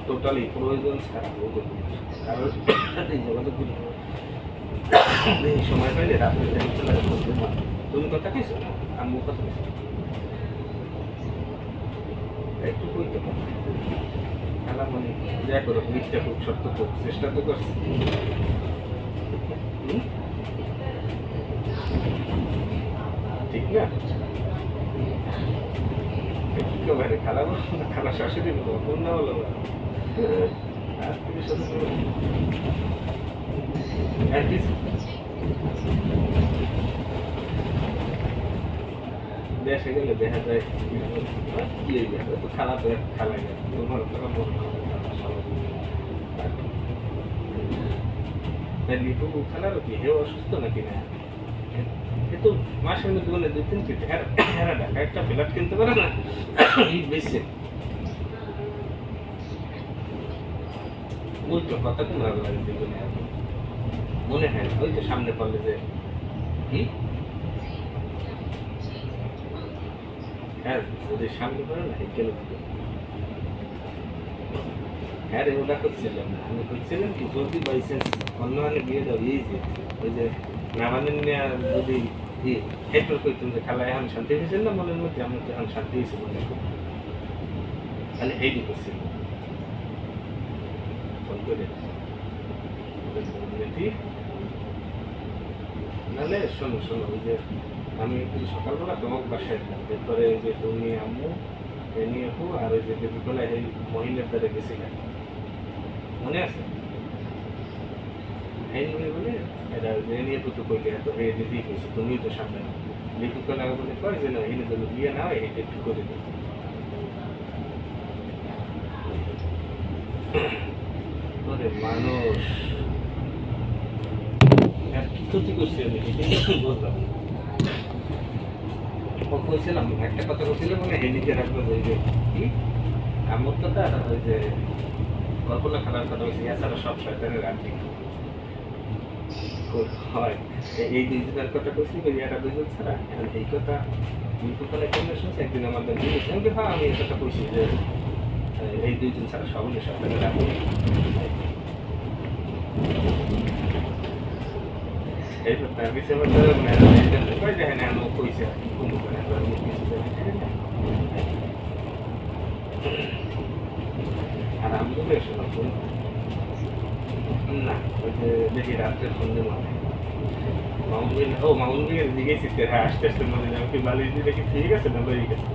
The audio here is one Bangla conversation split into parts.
টোটালি প্রয়োজন ছাড়া কারোর সাথে যোগাযোগ করি এই সময় পাইলে রাত্রে চলে তুমি কথা কিছু আম্মু কথা কিছু একটু কইতে খেলা মানে যা করো মিথ্যা হোক সত্য হোক চেষ্টা তো করছি ঠিক না একেবারে খেলা বলো না খেলা শাশুড়ি বলো কন্যা বলো আর তুমি সাথে দেশে গেলে দেখা যায় কি তো খেলা তো খেলা যায় তোমার লিপু খেলারও কি হেও অসুস্থ নাকি না কিন্তু মাসের মধ্যে বলে 2-3 কেজি হেরা ঢাকা একটা ফ্ল্যাট কিনতে পারে না এই বেশি উল্টো কথা কোনো ভালো লাগে জীবনে মনে হয় ওই তো সামনে পড়লে যে কি হ্যাঁ যদি সামনে পড়ে না কেন হ্যাঁ রে ওটা করছিলাম না আমি করছিলাম কি যদি বাইসেন্স অন্য মানে বিয়ে দাও এই যে ওই যে নামানের নেওয়া যদি হেল্প করতাম যে খেলা এখন শান্তি হয়েছিল না মনের মধ্যে আমি তো এখন শান্তি হয়েছে মনে করি তাহলে হেডি করছিল ফোন করে নাহলে শোনো শোনো ওই যে আমি সকালবেলা তোমাকে বাসায় এরপরে ওই যে তুমি আম্মু নিয়ে আপু আর ওই যে বিকেলে এই মহিলার দ্বারা গেছিলেন মনে আছে এই নিয়ে বলে এটা নিয়ে তো কইলে এত হয়ে দিদি কইছে তুমি তো সামনে বিকেল আগে বলে কয় যে না এনে যদি বিয়ে না হয় এটা একটু করে দিই ওরে মানুষ কি ক্ষতি করছি আমি বললাম কইছিলাম একটা কথা বলছিলাম মানে হেলিকে রাখবে ওই যে কি আমার কথা ওই যে কল্পনা খেলার কথা বলছি এছাড়া সব শয়তানের আন্টি হয় এই দুইজনের কথা বলছি এরা দুইজন ছাড়া এখন এই কথা বিপুতলা কেমন শুনছি একদিন আমাদের সঙ্গে হ্যাঁ আমি এই কথা বলছি যে এই দুইজন ছাড়া সকলে শয়তানের আন্টি এই তো তার বিষয়ে কই দেখেন আমি কইছে কোনো করে আর আমি তো বেশ না ওই যে দেখি রাত্রে সন্ধ্যে মানে মাউন্টের দিকে শীতের হ্যাঁ আস্তে আস্তে মনে যাবে কি বালিশ দিয়ে দেখি ঠিক আছে না বেরিয়ে গেছে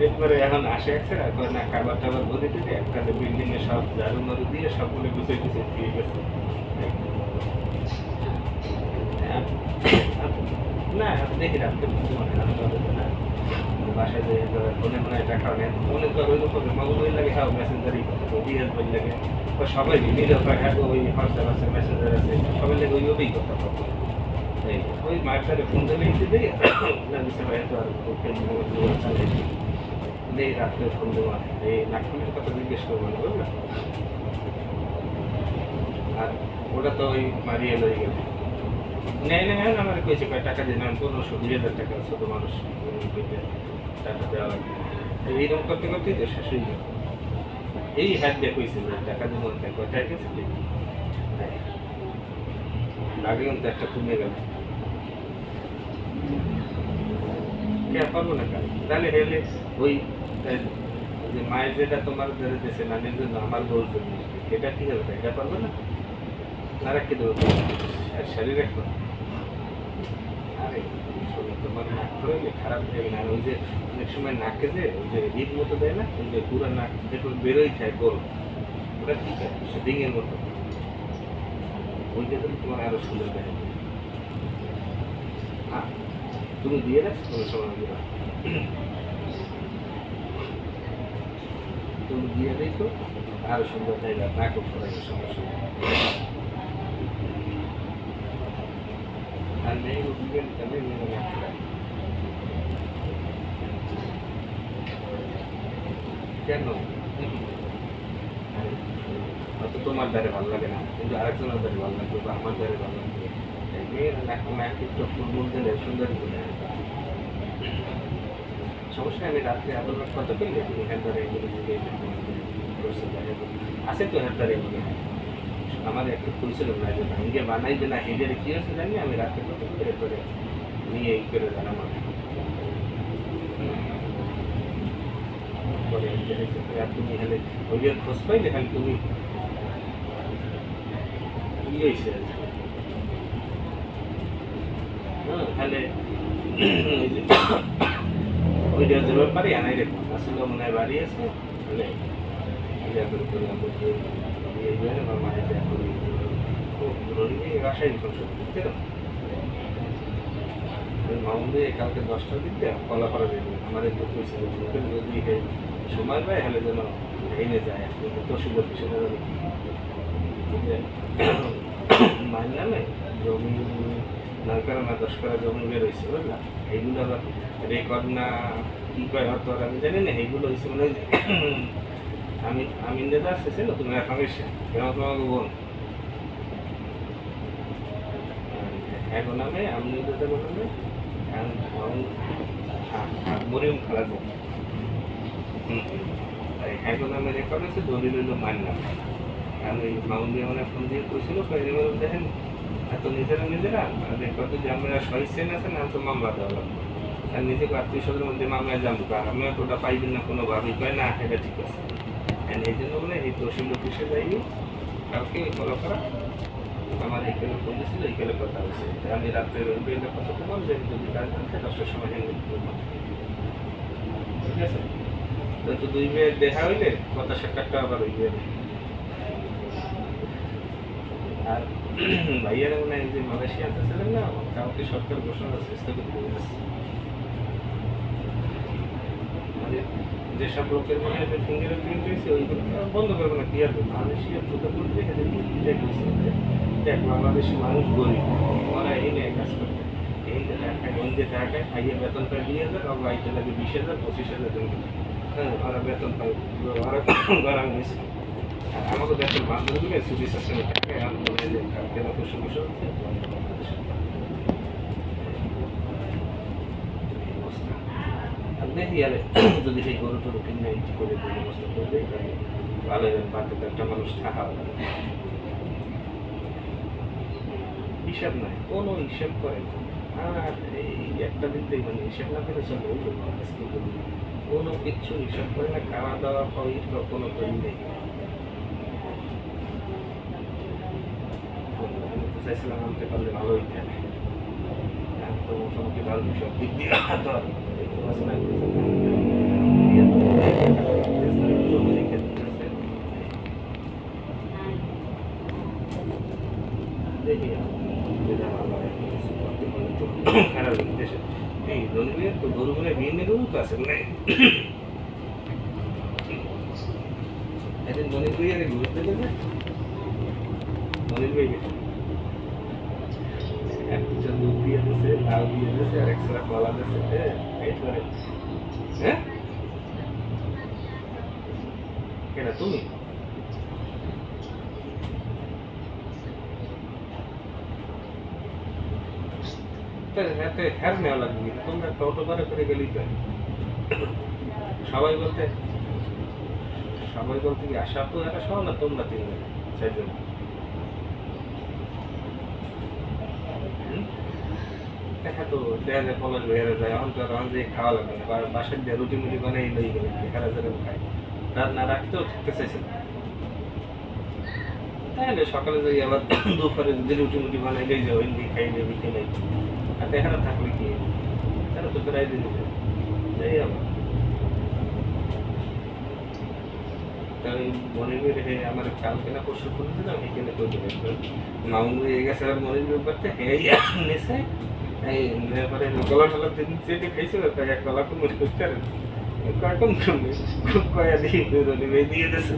এরপরে এখন আসে আসছে না খাবার টাবার ভরে দিতে একটা বিল্ডিং এ সব ঝাড়ু মারু দিয়ে সবগুলো গুছিয়ে গুছিয়ে ঠিক আছে না দেখি রাখতে মানে বাসায় যে ফোনে ফোনে টাকা নেন মনে করো ওই রকম মাগুলোই লাগে হ্যাঁ মেসেঞ্জারই ডিএস বই লাগে সবাই মিলে হ্যাঁ ওই হোয়াটসঅ্যাপ আছে মেসেঞ্জার আছে সবাই লাগে ওইভাবেই কথা বলবো ওই মায়ের ফোন দিলে দিই হয়তো আর নেই রাত্রে ফোন দেওয়া এই নাকফুলের কথা জিজ্ঞেস করবো না বুঝলো আর ওটা তো ওই মারিয়ে লয়ে গেল নেই না হ্যাঁ আমার কইছে কয় টাকা দিন 1500-2000 টাকা ছোট মানুষ টাকা দেওয়া লাগবে এইরকম করতে করতেই তো শেষ হয়ে গেল এই হাত দিয়ে কইছে যে টাকা দিব কোথায় গেছে লাগে কিন্তু একটা কমে গেল কে পারবো না কাজ তাহলে হেলে ওই যে মায়ের যেটা তোমার ধরে দিয়েছে নানির জন্য আমার বউর জন্য এটা কি হবে এটা পারবে না না রাখতে দেবো শরীর রাখবো আরে তোমার নাক ধরে খারাপ হয়ে না ওই যে অনেক সময় নাকে যে ওই যে ঈদ মতো দেয় না ওই যে পুরো নাক দেখুন বেরোই যায় গোল ওটা ঠিক আছে ডিঙের মতো ওইটা তো তোমার আরো সুন্দর দেখা যায় হ্যাঁ তুমি দিয়ে রাখছো কোনো সময় দিবা তুমি দিয়ে দেখো আরো সুন্দর জায়গা নাকও ফোরাইবে সমস্যা আর নেই দিবেন তাহলে কেন হয়তো তোমার দ্বারে ভালো লাগে না কিন্তু আরেকজনের দ্বারে ভালো লাগবে বা আমার দ্বারে ভালো লাগবে মেয়েরা একটু ফুলমুল দিলে সুন্দর সমস্যা আমি রাত্রে আবার কত পেলে তুমি এখান ধরে এগুলো আছে তো হাতারে মনে হয় আমার একটু কইছিল না যে ভাঙ্গে বানাইবে না হেদের কি আছে জানি আমি রাতে কত করে নিয়ে এই করে জানাম পরে আর তুমি হেলে ওই যে খোঁজ পাইলে খালি তুমি কি হয়েছে তাহলে ওইটা যে ব্যাপারে আনাই রেখো আসলে মনে হয় বাড়ি আছে তাহলে আমার মায়ের এখন রাসায়নিক বুঝতে মামুদি কালকে 10টার দিকে কলা করা যাবে আমার একটু পয়সা যদি সময় পায় হলে যেন এনে যায় তো সুন্দর পিছনে মায়ের নামে জমি 9 কারা না 10 কারা জমি বেরোইছে বুঝলাম এইগুলো আবার রেকর্ড না কি কয় হয়তো আর আমি জানি না এইগুলো হয়েছে মানে আমি দাদা আসতেছে নতুন সমস্যা কেমন তোমাকে বোন এখন নামে আমি দাদা বলবে মরিয়ম খেলাবো এখন আমি রেকর্ড আছে দলিল হইল মানলাম আমি মাউন্ট দিয়ে মানে ফোন দিয়ে কইছিল দেখেন এত নিজেরা রেকর্ড যে আমরা সহিচ্ছেন আছেন আমি তো মামলা দেওয়া লাগবে আর নিজেকে আত্মীয় স্বজনের মধ্যে মামলায় যাবো আমি তো ওটা পাইবেন না কোনোভাবেই কয় না এটা ঠিক আছে এই জন্য বলে এই তহসিল অফিসে যাইনি কালকে ফলো করা আমার এইখানে ফোন দিয়েছিল এইখানে কথা হয়েছে আমি রাত্রে বেলা কথা বললাম যে যদি কাজ থাকে 10টার সময় হ্যান্ডেল করবো ঠিক আছে তো 2 মেয়ে দেখা হইলে কথা সাক্ষাৎটা আবার হইবে আর ভাইয়ারা মনে হয় যে মালয়েশিয়াতে ছিলেন না কাউকে সরকার ঘোষণা চেষ্টা করতে বলেছে যেসব লোকের মনে হয় ফিঙ্গার প্রিন্ট হয়েছে ওইগুলো বন্ধ করবে না কি আসবে মালয়েশিয়া কোথাও বলতে দেখ বাংলাদেশি মানুষ গরিব ওরা এই নিয়ে কাজ করবে এই যে টাকায় খাইয়ে বেতন পায় 20,000 আর আইতে লাগে 20,000 25,000 হ্যাঁ ওরা বেতন পায় ওরা গরম নিচ্ছে আর আমাকে বেতন বান্ধবগুলো ছুটি শাসনের টাকায় আমি বলে যে কেন তো সমস্যা হচ্ছে দেখি আরে যদি সেই গরু টরু কিনে ইটি করে ব্যবস্থা করবে তাহলে ভালো বাড়িতে একটা মানুষ থাকা হবে হিসাব নাই কোনো হিসাব করে আর এই একটা দিনতেই মানে হিসাব না করে চলে ওই কোনো কিচ্ছু হিসাব করে না খাওয়া দাওয়া হয় কোনো তৈরি নেই চাইছিলাম আনতে পারলে ভালো হইতে তো মোটামুটি ভালো সব দিক দিয়ে তো দেখি খারাপ দেশে এই দলিলের তো গরুগুলো বিভিন্ন গরু তো আছে মানে একদিন দলিল বই আগে ঘুরতে দেবে দলিল বই একটা দুধ দিয়ে দিচ্ছে লাউ দিয়ে দিচ্ছে আর এক্সট্রা কলা দিচ্ছে হ্যাঁ কেন তুমি হাতে হ্যার নেওয়া লাগবে তোমরা টোটো করে গেলেই তো সবাই বলতে কি আশা তো একটা সহ না তোমরা 3 দেখা তো দেখা যায় পলাশ বেড়ে যায় এখন তো এখন যে খাওয়া লাগবে না বাসার দিয়ে রুটি মুটি বানাই লই গেলে খারা যারা খায় রাত না রাখতেও থাকতে চাইছে না তাহলে সকালে যাই আবার দুপুরে যদি রুটি মুটি বানাই লই যাও হিন্দি খাইলে বিকেলে আর দেখা না থাকলে কি তারা তো প্রায় দিন যাই আবার তাই মনের বেড়ে আমার কালকে না পরশু করে দিলাম এখানে করে দেবে মাউন্ট হয়ে গেছে আর মনের ব্যাপারটা হ্যাঁ নেশে এই পরে গলা টলা চেটে খাইছিল তাই এক গলা কুমড়ি করতে পারেন কয়কম শুনবে কয়া দিয়ে রনি বেয়ে দিয়ে দিয়েছে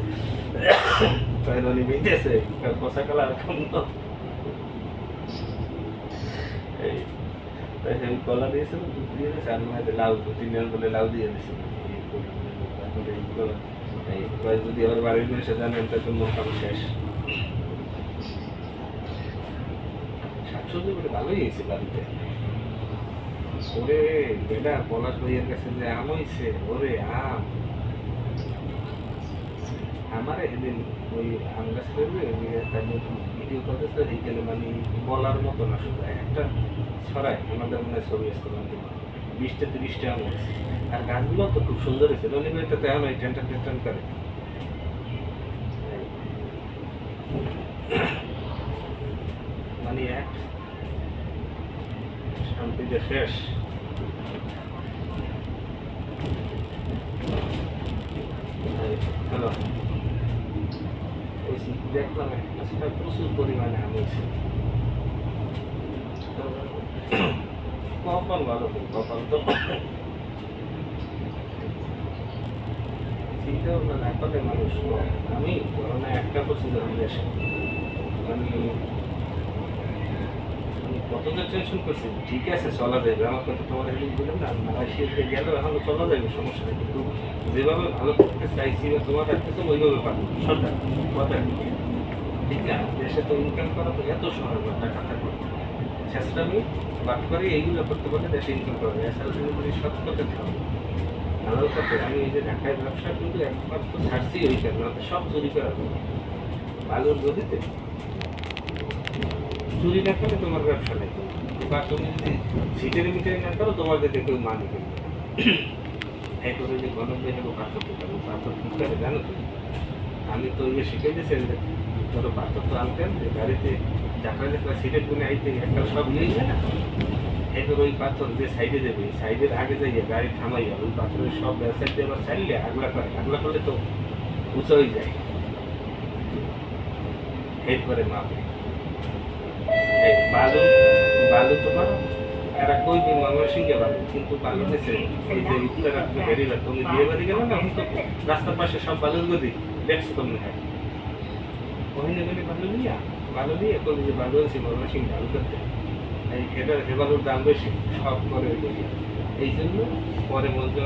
কয় রনি বেয়ে দিয়েছে কষা কালা এখন এই তাই আমি কলা দিয়েছিল দুধ দিয়ে দিয়েছে আর মনে লাউ 3 জন বলে লাউ দিয়ে দিয়েছিল এই যদি আবার বাড়ির মানুষে জানেন তাহলে মোট কাম শেষ শাকসবজি বলে ভালোই হয়েছে বাড়িতে ওরে বেটা পলাশ ভাইয়ের কাছে যে আম হয়েছে ওরে আম আমার এদিন ওই আমরা তাদের ভিডিও করতেছে এইখানে মানে বলার মতো না, শুধু একটা ছড়াই আমাদের মনে হয় ছবি আসতে পারবে 20-30টা আম হয়েছে। আর গাছগুলো তো খুব সুন্দর হয়েছে, রনি ভাই তো তেমন ওই টেনটান টেনটান করে। মানে এক শান্তিতে শেষ। হ্যালো, ওই দেখলাম একটা প্রচুর পরিমাণে আম হয়েছে। কপাল ভালো, কপাল তো চিন্তা ভাবনা না করলে মানুষ আমি করোনা একটা করছি যখন দেশে আমি কত যে টেনশন করছি। ঠিক আছে চলা যাবে, আমার কথা তোমার হেলিং বললাম না, মালয়েশিয়াতে গেলেও এখন চলা যাবে, সমস্যা নেই। কিন্তু যেভাবে ভালো করতে চাইছি বা তোমার রাখতেছো ওইভাবে পারবো সরকার কথা। ঠিক আছে, দেশে তো ইনকাম করা তো এত সহজ না, টাকা থাকবে চেষ্টা আমি বাটবারি এইগুলো করতে পারলে দেশে ইনকাম করা যায়। এছাড়া তুমি যদি সৎ করতে থাকো ভালো কথা। আমি এই যে ঢাকায় ব্যবসা কিন্তু একবার তো ছাড়ছি ওই কারণে সব চুরি করা যাবে বালুর গদিতে। চুরি না করলে তোমার ব্যবসা নেই, বা তুমি যদি সিটারি মিটারি না করো তোমার যদি কেউ মানে করবে এই করে যে গণক দিয়ে নেবো পাথর দিতে হবে। পাথর কী করে জানো তুমি? আমি তো ইয়ে শিখে দিয়েছি ধরো পাথর তো আনতেন যে গাড়িতে যাত্রা যাত্রা সিটের গুনে আইতে একটা সব ইয়েই যায় না, এরপর ওই পাথর যে সাইডে দেবে সাইডের আগে যাইয়া গাড়ি থামাইয়া ওই পাথরের সব ব্যবসায় দিয়ে আবার চাইলে আগলা করে, আগলা করলে তো উঁচা হয়ে যায়। এরপরে মাপে বালু বালু তোমার এরা কই দিন ময়মনসিংহে বালু, কিন্তু বালু নিচে এই যে উত্তরা বেরিয়ে তুমি বিয়ে বাড়ি গেলে না এখন তো রাস্তার পাশে সব বালুর গদি দেখছো তুমি। হ্যাঁ ওখানে গেলে বালু নিয়ে কবি যে বালু আছে ময়মনসিংহে বালু করতে এই এটা হে বালুর দাম বেশি সব করে এই জন্য পরে মন্ত্রী